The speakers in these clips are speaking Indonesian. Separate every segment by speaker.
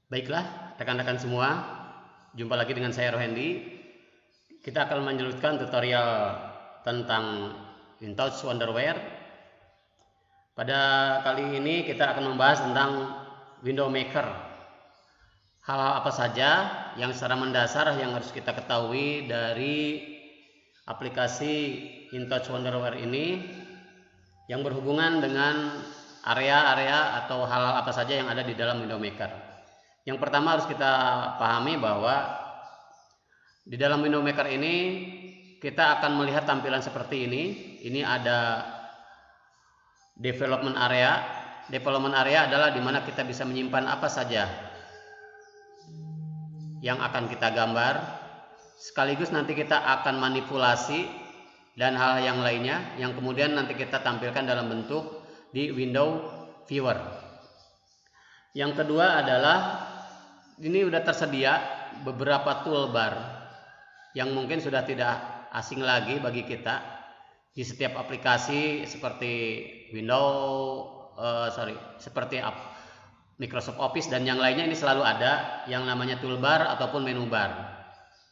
Speaker 1: Baiklah, rekan-rekan semua, jumpa lagi dengan saya Rohendi. Kita akan melanjutkan tutorial tentang InTouch Wonderware. Pada kali ini kita akan membahas tentang Window Maker. Hal-hal apa saja yang secara mendasar yang harus kita ketahui dari aplikasi InTouch Wonderware ini yang berhubungan dengan area-area atau hal-hal apa saja yang ada di dalam Window Maker. Yang pertama harus kita pahami bahwa di dalam Window Maker ini kita akan melihat tampilan seperti ini. Ini ada development area. Development area adalah di mana kita bisa menyimpan apa saja yang akan kita gambar. Sekaligus nanti kita akan manipulasi dan hal yang lainnya yang kemudian nanti kita tampilkan dalam bentuk di window viewer. Yang kedua adalah ini sudah tersedia beberapa toolbar yang mungkin sudah tidak asing lagi bagi kita di setiap aplikasi seperti seperti Microsoft Office dan yang lainnya. Ini selalu ada yang namanya toolbar ataupun menu bar.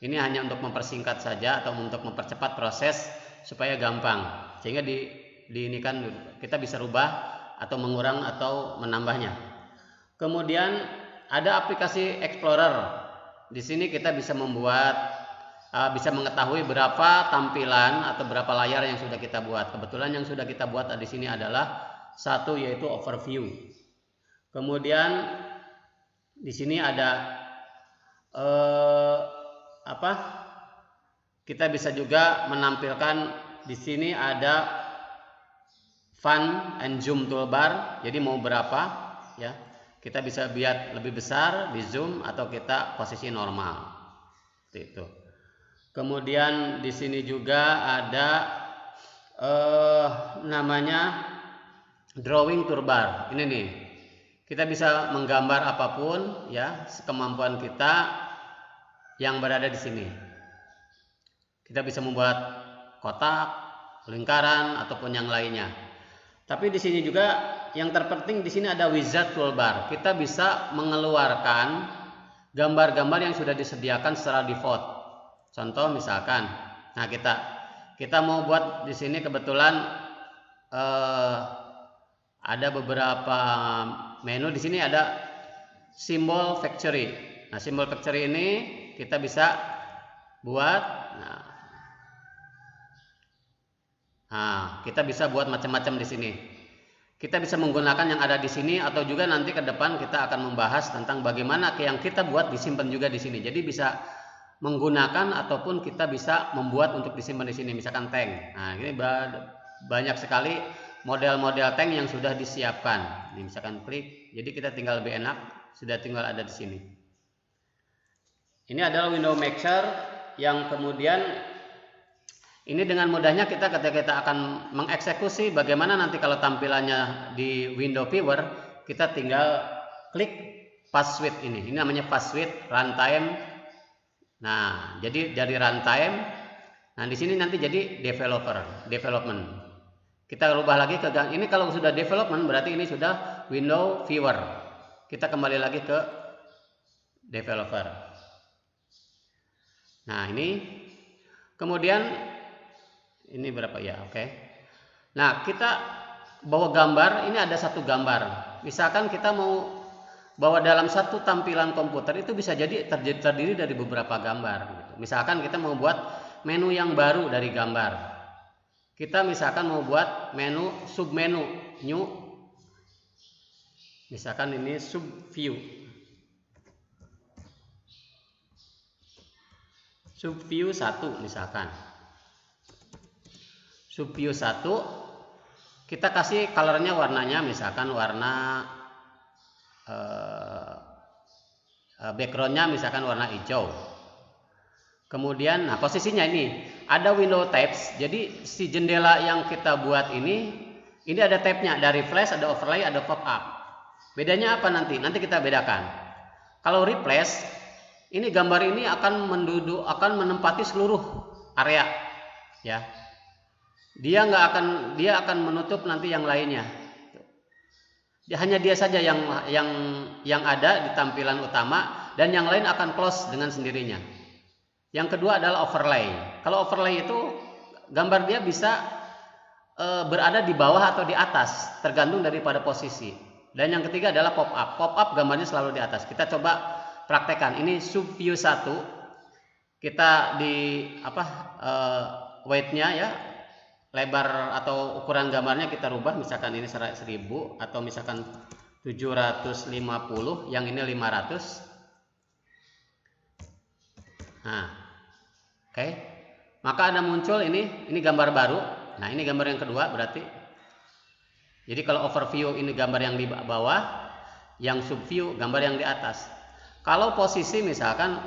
Speaker 1: Ini hanya untuk mempersingkat saja atau untuk mempercepat proses supaya gampang, sehingga ini kan kita bisa rubah atau mengurang atau menambahnya. Kemudian ada aplikasi Explorer. Di sini kita bisa bisa mengetahui berapa tampilan atau berapa layar yang sudah kita buat. Kebetulan yang sudah kita buat di sini adalah satu, yaitu overview. Kemudian di sini ada kita bisa juga menampilkan di sini ada fan and zoom toolbar. Jadi mau berapa ya? Kita bisa buat lebih besar di zoom atau kita posisi normal. Seperti itu. Kemudian di sini juga ada namanya drawing toolbar. Ini nih. Kita bisa menggambar apapun ya, sekemampuan kita yang berada di sini. Kita bisa membuat kotak, lingkaran ataupun yang lainnya. Tapi di sini juga yang terpenting di sini ada wizard toolbar. Kita bisa mengeluarkan gambar-gambar yang sudah disediakan secara default. Contoh misalkan, nah kita mau buat di sini kebetulan ada beberapa menu. Di sini ada simbol factory. Nah, simbol factory ini kita bisa buat. Nah, kita bisa buat macam-macam di sini. Kita bisa menggunakan yang ada di sini atau juga nanti ke depan kita akan membahas tentang bagaimana yang kita buat disimpan juga di sini. Jadi bisa menggunakan ataupun kita bisa membuat untuk disimpan di sini, misalkan tank. Nah, ini banyak sekali model-model tank yang sudah disiapkan. Ini misalkan klik, jadi kita tinggal lebih enak, sudah tinggal ada di sini. Ini adalah window maker yang kemudian ini dengan mudahnya ketika kita akan mengeksekusi bagaimana nanti kalau tampilannya di window viewer, kita tinggal klik fast switch ini. Ini namanya fast switch runtime. Nah, jadi dari runtime, nah di sini nanti jadi development. Kita rubah lagi ke ini. Kalau sudah development berarti ini sudah window viewer. Kita kembali lagi ke developer. Nah, ini kemudian ini berapa ya? Oke. Nah, kita bawa gambar. Ini ada satu gambar. Misalkan kita mau bawa dalam satu tampilan komputer, itu bisa jadi terdiri dari beberapa gambar. Gitu. Misalkan kita mau buat menu yang baru dari gambar. Kita misalkan mau buat menu submenu new. Misalkan ini subview. Subview 1 misalkan. Subview 1 kita kasih colornya, warnanya misalkan warna backgroundnya misalkan warna hijau. Kemudian nah posisinya ini ada window tabs. Jadi si jendela yang kita buat ini ada tabnya, ada refresh, ada overlay, ada pop up. Bedanya apa nanti? Nanti kita bedakan. Kalau replace, ini gambar ini akan menempati seluruh area ya. Dia akan menutup nanti yang lainnya. Hanya dia saja yang ada di tampilan utama dan yang lain akan close dengan sendirinya. Yang kedua adalah overlay. Kalau overlay itu gambar dia bisa berada di bawah atau di atas, tergantung daripada posisi. Dan yang ketiga adalah pop up. Pop up gambarnya selalu di atas. Kita coba praktekkan. Ini sub view 1. Kita di weight-nya ya, lebar atau ukuran gambarnya kita rubah, misalkan ini 1000 atau misalkan 750, yang ini 500. Nah, oke. Maka ada muncul ini gambar baru. Nah, ini gambar yang kedua berarti. Jadi kalau overview ini gambar yang di bawah, yang subview gambar yang di atas. Kalau posisi misalkan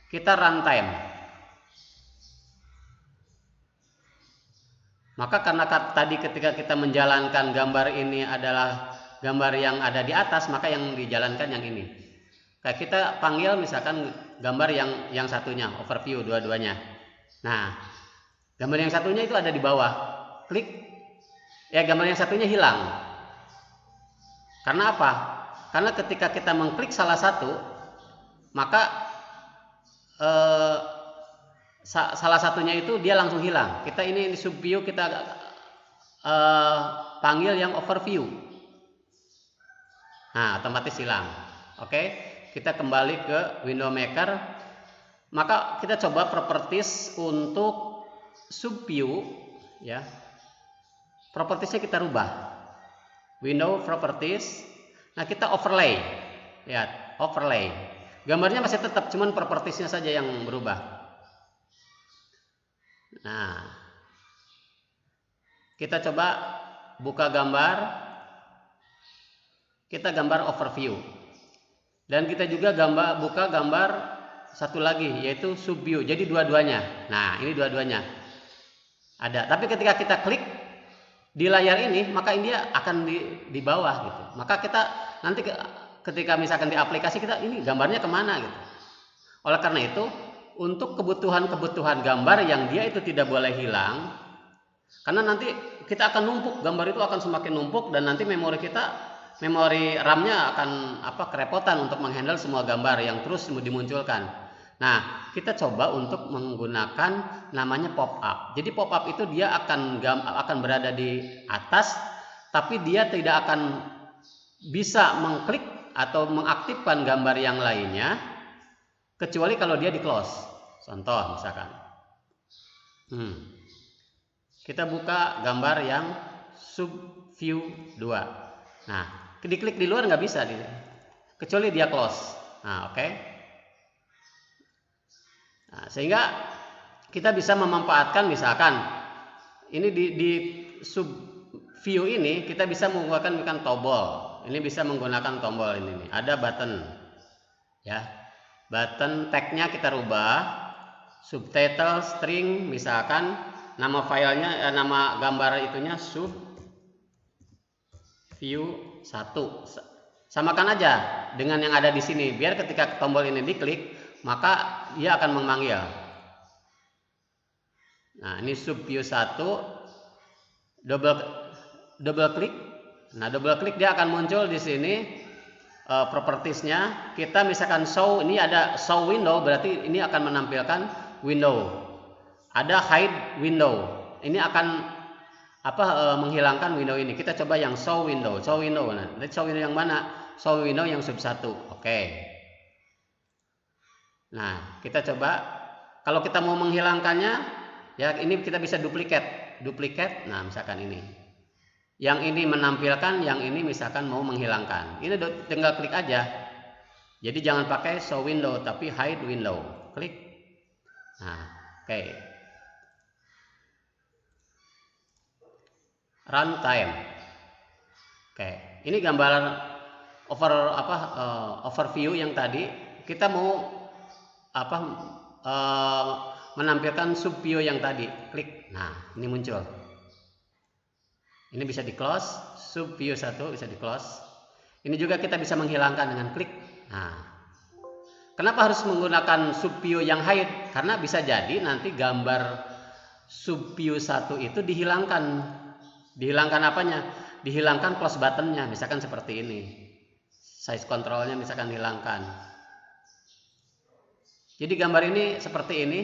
Speaker 1: kita runtime, maka karena tadi ketika kita menjalankan gambar ini adalah gambar yang ada di atas, maka yang dijalankan yang ini. Kayak kita panggil misalkan gambar yang satunya, overview dua-duanya. Nah, gambar yang satunya itu ada di bawah. Klik, ya gambar yang satunya hilang. Karena apa? Karena ketika kita mengklik salah satu, maka salah satunya itu dia langsung hilang. Kita ini di subview kita panggil yang overview. Nah, otomatis hilang. Oke, kita kembali ke window maker. Maka kita coba properties untuk subview ya. Propertiesnya kita rubah. Window properties. Nah, kita overlay. Ya, overlay. Gambarnya masih tetap, cuman propertiesnya saja yang berubah. Nah, kita coba buka gambar. Kita gambar overview. Dan kita juga buka gambar satu lagi, yaitu subview. Jadi dua-duanya. Nah, ini dua-duanya ada. Tapi ketika kita klik di layar ini, maka ini akan di bawah gitu. Maka kita nanti ketika misalkan di aplikasi kita ini gambarnya kemana gitu. Oleh karena itu, untuk kebutuhan gambar yang dia itu tidak boleh hilang, karena nanti kita akan numpuk, gambar itu akan semakin numpuk dan nanti memori RAM-nya akan kerepotan untuk menghandle semua gambar yang terus dimunculkan. Nah, kita coba untuk menggunakan namanya pop up. Jadi pop up itu dia akan berada di atas, tapi dia tidak akan bisa mengklik atau mengaktifkan gambar yang lainnya kecuali kalau dia di close. Contoh misalkan kita buka gambar yang subview 2. Nah, diklik di luar nggak bisa kecuali dia close. Nah, oke. Nah, sehingga kita bisa memanfaatkan misalkan ini di subview ini kita bisa menggunakan tombol. Ini bisa menggunakan tombol ini nih. Ada button ya. Button tag-nya kita rubah. Subtitle string misalkan nama filenya nama gambar itunya subview 1. Samakan aja dengan yang ada di sini biar ketika tombol ini diklik maka dia akan memanggil. Nah, ini subview 1, double klik. Nah, double klik dia akan muncul di sini propertiesnya. Kita misalkan show, ini ada show window, berarti ini akan menampilkan window. Ada hide window, ini akan menghilangkan window ini. Kita coba yang show window. Nah, show window yang mana? Show window yang sub 1. Oke. Nah, kita coba kalau kita mau menghilangkannya ya ini kita bisa duplicate. Nah, misalkan ini. Yang ini menampilkan, yang ini misalkan mau menghilangkan. Ini tinggal klik aja. Jadi jangan pakai show window tapi hide window. Klik. Nah, oke. Runtime. Oke, ini gambar overview yang tadi. Kita mau menampilkan subview yang tadi. Klik. Nah, ini muncul. Ini bisa di close, subview 1 bisa di close. Ini juga kita bisa menghilangkan dengan klik. Nah, kenapa harus menggunakan subview yang hide? Karena bisa jadi nanti gambar subview 1 itu dihilangkan. Dihilangkan apanya? dihilangkan close buttonnya, misalkan seperti ini. Size controlnya misalkan hilangkan. Jadi gambar ini seperti ini.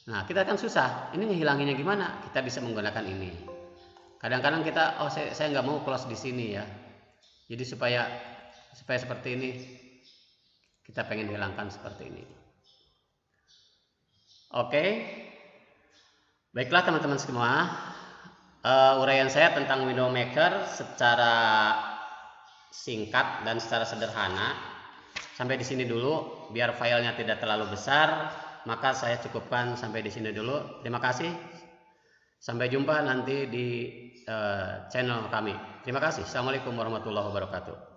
Speaker 1: Nah, kita kan susah. Ini ngehilanginnya gimana? Kita bisa menggunakan ini. Kadang-kadang kita, oh saya nggak mau close di sini ya. Jadi supaya seperti ini, kita pengen hilangkan seperti ini. Oke, baiklah teman-teman semua. Uraian saya tentang Window Maker secara singkat dan secara sederhana sampai di sini dulu, biar filenya tidak terlalu besar. Maka saya cukupkan sampai di sini dulu. Terima kasih. Sampai jumpa nanti di channel kami. Terima kasih. Assalamualaikum warahmatullahi wabarakatuh.